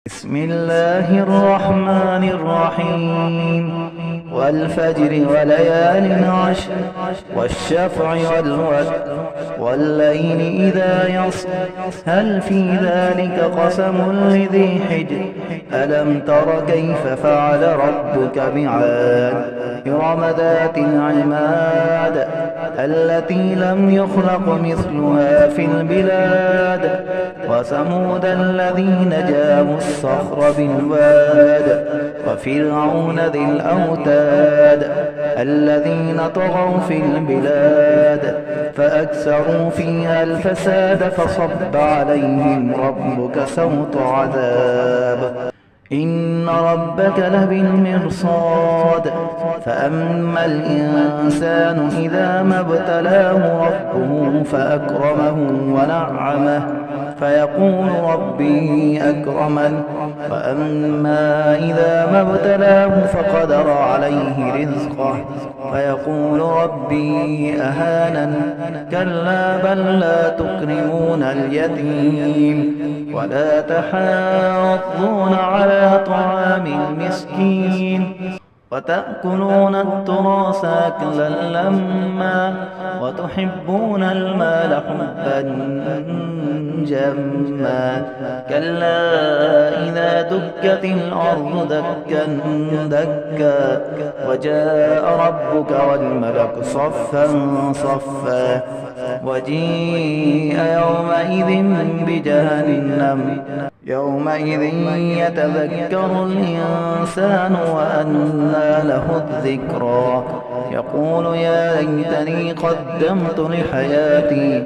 بسم الله الرحمن الرحيم والفجر وليال عشر والشفع والوتر والليل إذا يسر هل في ذلك قسم لذي حجر ألم تر كيف فعل ربك بعاد إرم ذات العماد التي لم يخلق مثلها في البلاد وثمود الذين جابوا الصخر بالواد وفرعون ذي الأوتاد الذين طغوا في البلاد فأكثروا فيها الفساد فصب عليهم ربك سوط عذاب إن ربك لبالمرصاد فأما الإنسان إذا ما ابتلاه ربه فأكرمه ونعمه فيقول ربي أكرمن وأما إذا ما ابتلاه فقدر عليه رزقه فيقول ربي أهانن كلا بل لا تكرمون اليتيم ولا تحاضون على طعام المسكين وتأكلون التراث أكلا لما وتحبون المال حبا جما كلا إذا دكت الأرض دكا دكا وجاء ربك والملك صفا صفا وجيء يومئذ بجهنم يومئذ يتذكر الإنسان وأنى له الذكرى يقول يا ليتني قدمت لحياتي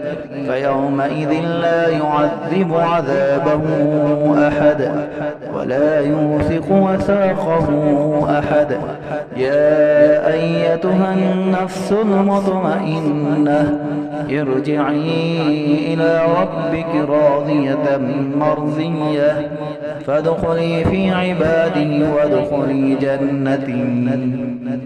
فيومئذ لا يعذب عذابه أحد ولا يوثق وثاقه أحد يا أيتها النفس المطمئنة ارجعي إلى ربك راضية مرضية فادخلي في عبادي وادخلي جنتي.